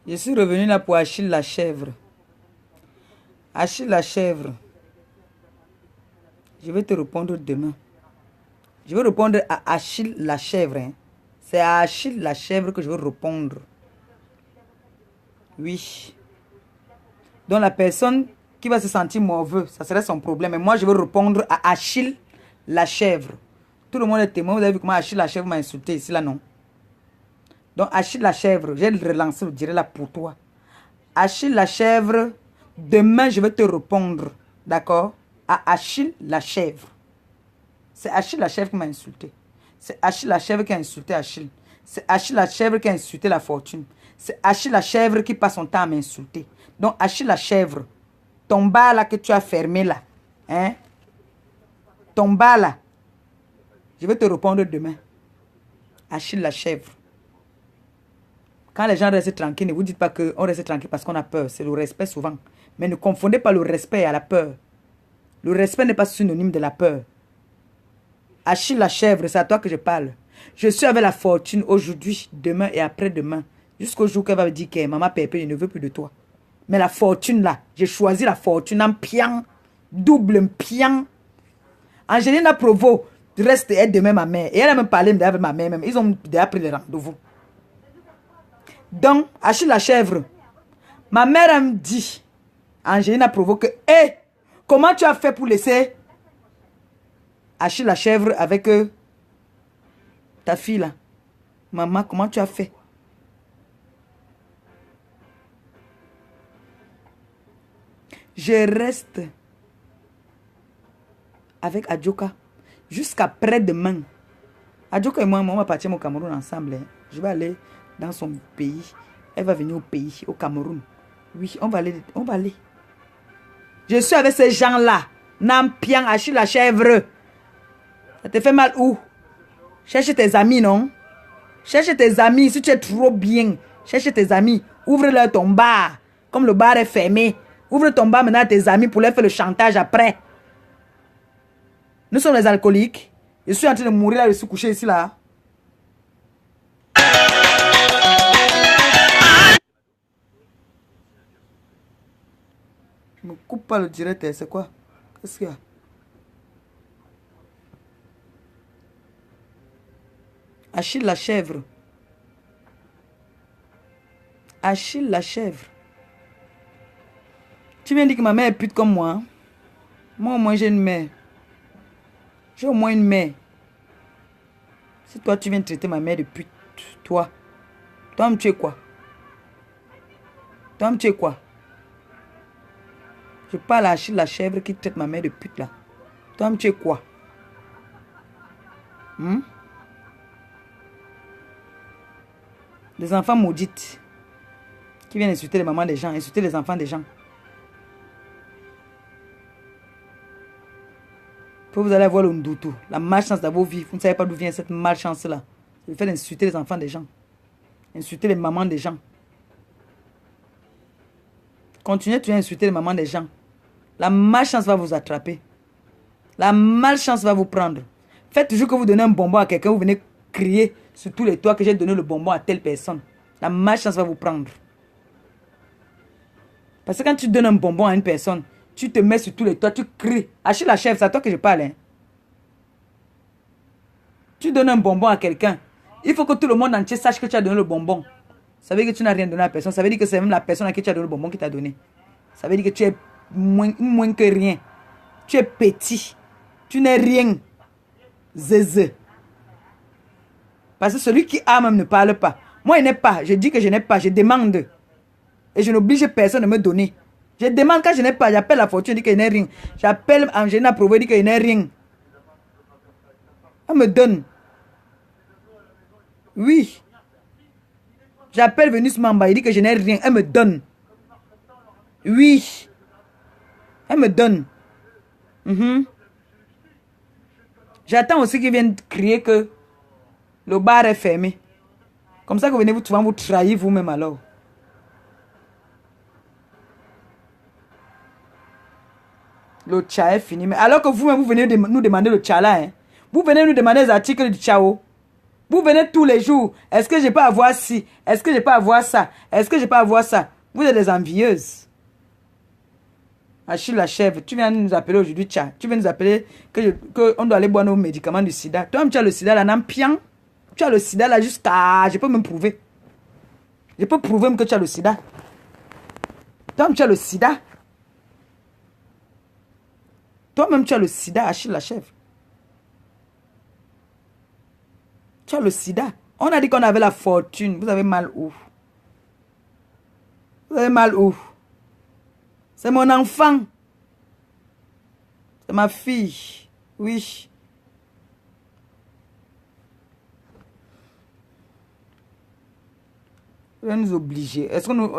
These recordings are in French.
Je suis revenu là pour Achille la chèvre. Achille la chèvre. Je vais te répondre demain. Je vais répondre à Achille la chèvre. Hein. C'est à Achille la chèvre que je vais répondre. Oui. Donc la personne qui va se sentir mauvais, ça serait son problème. Mais moi, je vais répondre à Achille la chèvre. Tout le monde est témoin. Vous avez vu comment Achille la chèvre m'a insulté ici, là, non? Donc Achille la chèvre, j'ai relancé le direct là pour toi. Achille la chèvre, demain, je vais te répondre. D'accord? À Achille la chèvre. C'est Achille la chèvre qui m'a insulté. C'est Achille la chèvre qui a insulté Achille. C'est Achille la chèvre qui a insulté la fortune. C'est Achille la chèvre qui passe son temps à m'insulter. Donc Achille la chèvre, ton bar là que tu as fermé là, hein? Ton bar là, je vais te répondre demain. Achille la chèvre. Quand les gens restent tranquilles, ne vous dites pas qu'on reste tranquille parce qu'on a peur. C'est le respect souvent. Mais ne confondez pas le respect à la peur. Le respect n'est pas synonyme de la peur. Achille la chèvre, c'est à toi que je parle. Je suis avec la fortune aujourd'hui, demain et après-demain. Jusqu'au jour qu'elle va me dire que maman Pépé, je ne veux plus de toi. Mais la fortune là, j'ai choisi la fortune en pian, double pian. Angelina Provo reste être demain ma mère. Et elle a même parlé avec ma mère même. Ils ont déjà pris le rendez-vous. Donc, Achille la chèvre, ma mère me dit, Angelina Provo, que, hé, comment tu as fait pour laisser Achille la chèvre avec ta fille là? Maman, comment tu as fait? Je reste avec Adjoka jusqu'après-demain. Adjoka et moi, on va partir au Cameroun ensemble. Hein. Je vais aller dans son pays. Elle va venir au pays, au Cameroun. Oui, on va aller. On va aller. Je suis avec ces gens-là. Nampian, Achille la chèvre. Ça te fait mal où? Cherche tes amis, non? Cherche tes amis. Si tu es trop bien, cherche tes amis. Ouvre-leur ton bar. Comme le bar est fermé. Ouvre ton bar maintenant à tes amis pour leur faire le chantage après. Nous sommes les alcooliques. Je suis en train de mourir là, je suis couché ici là. Ne me coupe pas le direct, c'est quoi? Qu'est-ce qu'il y a? Achille la chèvre. Achille la chèvre. Tu viens dire que ma mère est pute comme moi. Hein? Moi au moins j'ai une mère. J'ai au moins une mère. Si toi tu viens traiter ma mère de pute, toi tu es quoi? Toi tu es quoi? Je parle à Achille la chèvre qui traite ma mère de pute là. Toi tu es quoi? Des enfants maudites qui viennent insulter les mamans des gens, insulter les enfants des gens. Puis vous allez avoir le ndoutou, la malchance d'avoir vie. Vous ne savez pas d'où vient cette malchance là. C'est le fait d'insulter les enfants des gens. Insulter les mamans des gens. Continuez à insulter les mamans des gens. La malchance va vous attraper. La malchance va vous prendre. Faites toujours que vous donnez un bonbon à quelqu'un, vous venez crier sur tous les toits que j'ai donné le bonbon à telle personne. La malchance va vous prendre. Parce que quand tu donnes un bonbon à une personne, tu te mets sur tous les toits, tu cries. Achille la chèvre, c'est à toi que je parle. Hein. Tu donnes un bonbon à quelqu'un. Il faut que tout le monde entier sache que tu as donné le bonbon. Ça veut dire que tu n'as rien donné à la personne. Ça veut dire que c'est même la personne à qui tu as donné le bonbon qui t'a donné. Ça veut dire que tu es moins que rien. Tu es petit. Tu n'es rien. Zézé. Parce que celui qui a même ne parle pas. Moi, il n'est pas. Je dis que je n'ai pas. Je demande. Et je n'oblige personne de me donner. Je demande quand je n'ai pas. J'appelle la fortune, je dis qu'il n'est rien. J'appelle Angelina Provo, je dis qu'il n'est rien. Elle me donne. Oui. J'appelle Venus Mamba, il dit que je n'ai rien. Elle me donne. Oui. Elle me donne. J'attends aussi qu'ils viennent crier que le bar est fermé. Comme ça que vous venez souvent vous trahir vous-même alors. Le tcha est fini. Mais alors que vous-même, vous venez nous demander le tcha là. Hein. Vous venez nous demander les articles du tchao. Vous venez tous les jours. Est-ce que je peux avoir ci? Est-ce que je peux avoir ça? Est-ce que je peux avoir ça? Vous êtes des envieuses. Achille la chèvre, tu viens nous appeler aujourd'hui, tcha. Tu viens nous appeler que on doit aller boire nos médicaments du sida. Toi-même, tu as le sida là, n'ampian. Tu as le sida là jusqu'à... Je peux me prouver. Je peux prouver que tu as le sida. Toi-même, tu as le sida. Toi-même, tu as le sida, Achille la chèvre. Tu as le sida. On a dit qu'on avait la fortune. Vous avez mal où? Vous avez mal où? C'est mon enfant. C'est ma fille. Oui. Vous allez nous obliger. Est-ce qu'on nous...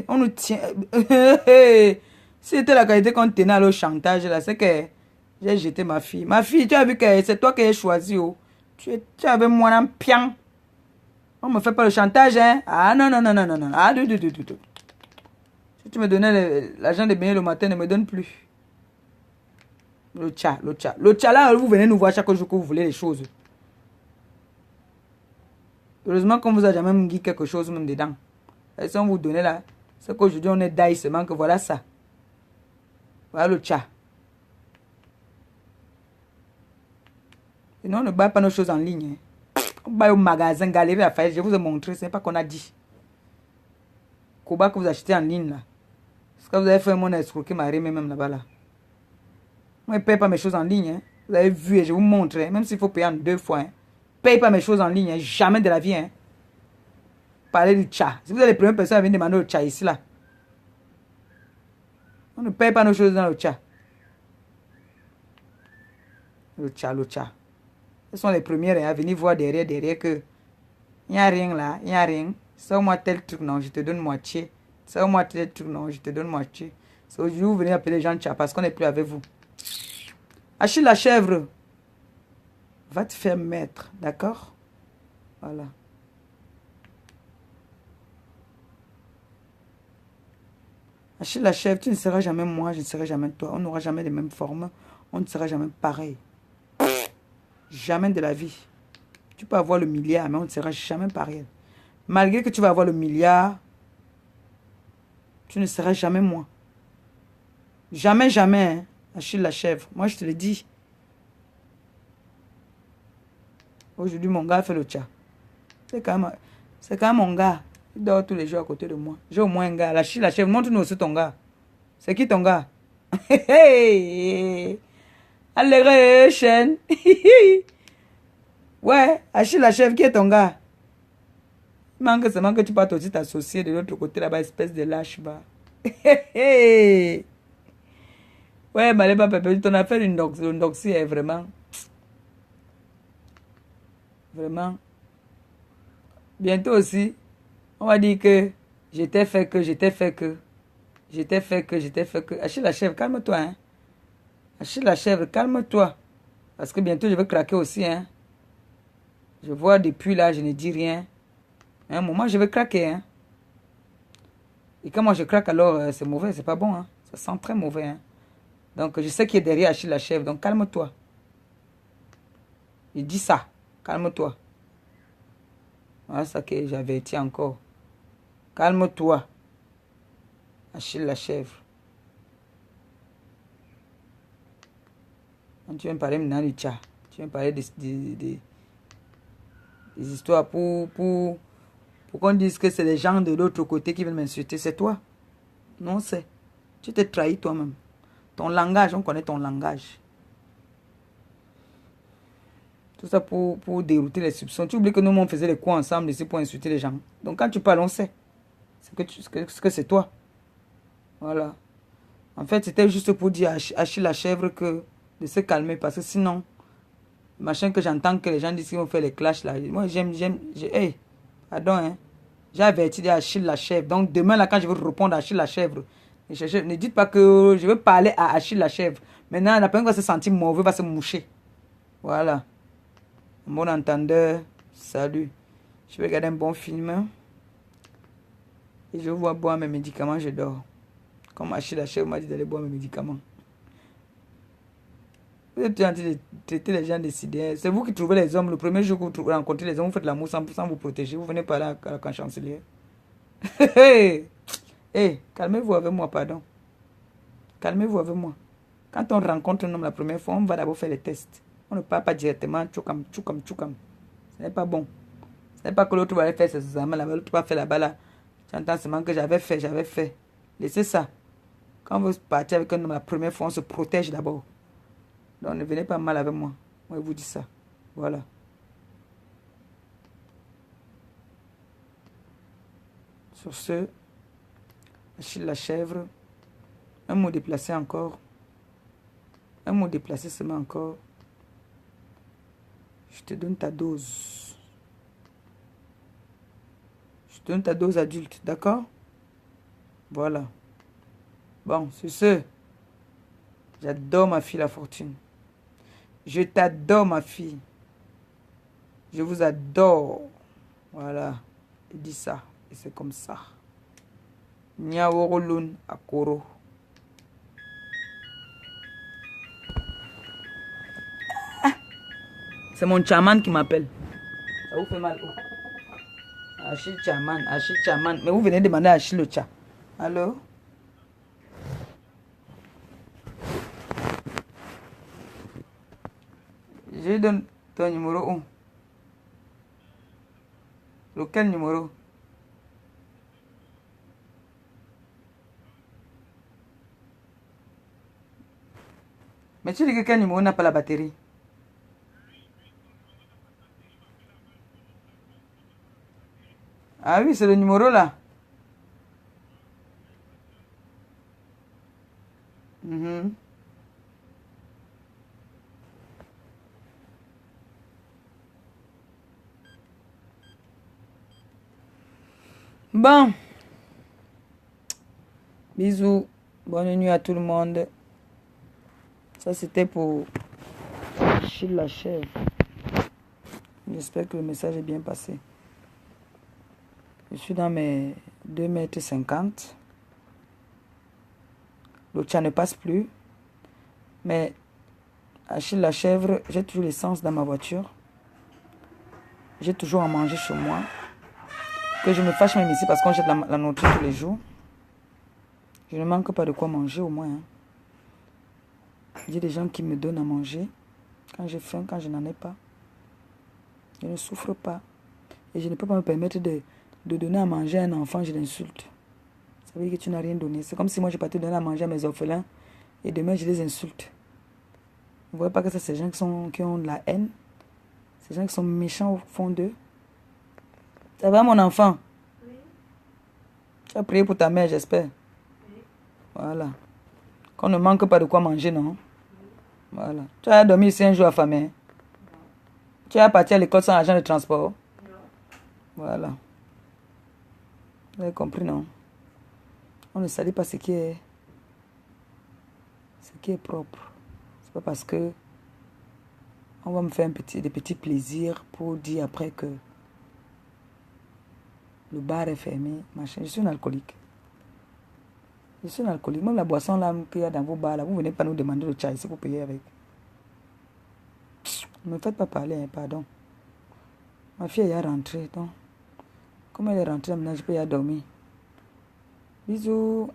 on nous tient... Si c'était la qualité qu'on tenait au chantage, là, c'est que j'ai jeté ma fille. Ma fille, tu as vu que c'est toi qui as choisi. Oh. Tu avais moi un pian. On me fait pas le chantage, hein? Ah non, non, non, non, non, non. Ah, du. Si tu me donnais l'argent de baigner le matin, ne me donne plus. Le tcha. Le tcha là, vous venez nous voir chaque jour que vous voulez les choses. Heureusement qu'on vous a jamais dit quelque chose même dedans. Et si on vous donnait là, c'est qu'aujourd'hui on est d'aïe seulement que voilà ça. Voilà le tcha. Sinon on ne bat pas nos choses en ligne. Hein. On va au magasin, galerie à faire. Je vous ai montré, ce n'est pas qu'on a dit. Koba que vous achetez en ligne là. Ce que vous avez fait, mon escroquer m'a remis même là-bas là. Moi, je ne paye pas mes choses en ligne. Hein. Vous avez vu et je vous montre. Hein. Même s'il faut payer en 2 fois. Hein. Paye pas mes choses en ligne. Hein. Jamais de la vie. Hein. Parlez du tcha. Si vous êtes les premières personnes à venir demander le tcha ici là. On ne paye pas nos choses dans le tcha. Le tcha. Ce sont les premières à venir voir derrière que il n'y a rien là, il n'y a rien. Sors-moi tel truc, non, je te donne moitié. Sors-moi tel truc, non, je te donne moitié. C'est aujourd'hui vous venez appeler les gens tcha parce qu'on n'est plus avec vous. Achille la chèvre va te faire mettre, d'accord? Voilà. Achille la chèvre, tu ne seras jamais moi, je ne serai jamais toi. On n'aura jamais les mêmes formes. On ne sera jamais pareil. Jamais de la vie. Tu peux avoir le milliard, mais on ne sera jamais pareil. Malgré que tu vas avoir le milliard, tu ne seras jamais moi. Jamais, jamais. Hein. Achille la chèvre. Moi, je te le dis. Aujourd'hui, mon gars fait le tcha. C'est quand même mon gars. Il dort tous les jours à côté de moi. J'ai au moins un gars. Achille la chèvre, montre-nous aussi ton gars. C'est qui ton gars? Allez, chaîne. Ouais, Achille la chèvre, qui est ton gars? Il manque seulement que tu partes aussi t'associer de l'autre côté là-bas, espèce de lâche bas. Ouais, Maléba Pépé, ton affaire l'undoxie est vraiment... Vraiment. Bientôt aussi, on va dire que j'étais fait que. Achille la chèvre, calme-toi, hein. Achille la chèvre, calme-toi. Parce que bientôt je vais craquer aussi, hein. Je vois depuis là, je ne dis rien. À un moment, je vais craquer, hein. Et quand moi je craque, alors c'est mauvais, c'est pas bon, hein. Ça sent très mauvais, hein. Donc je sais qu'il est derrière Achille la chèvre, donc calme-toi. Il dit ça, calme-toi. Voilà ça que j'avais dit encore. Calme-toi. Achille la chèvre. Quand tu viens me parler maintenant du tcha, tu viens me parler des histoires pour qu'on dise que c'est les gens de l'autre côté qui viennent m'insulter, c'est toi. Non, c'est. Tu t'es trahi toi-même. Ton langage, on connaît ton langage. Tout ça pour dérouter les soupçons. Tu oublies que nous, on faisait les coups ensemble ici pour insulter les gens. Donc quand tu parles, on sait. C'est que c'est toi. Voilà. En fait, c'était juste pour dire à Achille la chèvre que de se calmer. Parce que sinon, machin que j'entends que les gens disent qu'ils vont faire les clashs là. Moi, hey, pardon, hein. J'ai averti Achille la chèvre. Donc demain, là, quand je vais répondre à Achille la chèvre, ne dites pas que je vais parler à Achille la chèvre. Maintenant, la personne va se sentir mauvais, va se moucher. Voilà. Bon entendeur, salut. Je vais regarder un bon film. Et je vais boire mes médicaments, je dors. Comme Achille la chèvre m'a dit d'aller boire mes médicaments. Vous êtes en train de traiter les gens décidés. C'est vous qui trouvez les hommes. Le premier jour que vous rencontrez les hommes, vous faites l'amour sans vous protéger. Vous venez parler à la chancelière. Hey, calmez-vous avec moi, pardon. Calmez-vous avec moi. Quand on rencontre un homme la première fois, on va d'abord faire les tests. On ne parle pas directement, tchoukam, tchoukam, tchoukam. Ce n'est pas bon. Ce n'est pas que l'autre va aller faire ses examens là-bas, l'autre va faire là-bas là. J'entends seulement que j'avais fait. Laissez ça. Quand vous partez avec un homme la première fois, on se protège d'abord. Donc ne venez pas mal avec moi. Moi, je vous dis ça. Voilà. Sur ce, Achille la chèvre. Un mot déplacé encore. Un mot déplacé seulement encore. Je te donne ta dose. Je te donne ta dose adulte, d'accord? Voilà. Bon, sur ce, j'adore ma fille la fortune. Je t'adore ma fille. Je vous adore. Voilà. Je dis ça. Et c'est comme ça. Nyaworolun Akoro. C'est mon chaman qui m'appelle. Ça vous fait mal où? Achille chaman. Mais vous venez demander à Achille le chat. Allô? Je donne ton numéro où? Lequel numéro? Mais tu dis que quel numéro n'a pas la batterie? Ah oui, c'est le numéro là. Bon. Bisous. Bonne nuit à tout le monde. Ça, c'était pour Achille la chèvre. J'espère que le message est bien passé. Je suis dans mes 2,50 m. Le chat ne passe plus. Mais Achille la chèvre, j'ai toujours l'essence dans ma voiture. J'ai toujours à manger chez moi. Que je me fâche même ici parce qu'on jette la nourriture tous les jours. Je ne manque pas de quoi manger au moins. Hein. J'ai des gens qui me donnent à manger. Quand j'ai faim, quand je n'en ai pas. Je ne souffre pas. Et je ne peux pas me permettre de donner à manger à un enfant, je l'insulte. Ça veut dire que tu n'as rien donné. C'est comme si moi je partais donner à manger à mes orphelins et demain je les insulte. Vous ne voyez pas que ça, c'est des gens qui ont de la haine. C'est des gens qui sont méchants au fond d'eux. Ça va mon enfant? Oui. Tu as prié pour ta mère, j'espère. Oui. Voilà. Qu'on ne manque pas de quoi manger, non? Oui. Voilà. Tu as dormi ici un jour affamé? Non. Tu as parti à l'école sans argent de transport? Non. Voilà. Vous avez compris, non? On ne salue pas ce qui est propre. C'est pas parce que on va me faire des petits plaisirs pour dire après que le bar est fermé, machin. Je suis un alcoolique. Même la boisson là qu'il y a dans vos bars là, vous venez pas nous demander le chai si vous payez avec. Ne me faites pas parler, hein, pardon. Ma fille est rentrée, donc. Comme elle est rentrée, maintenant je peux y aller dormir. Bisous.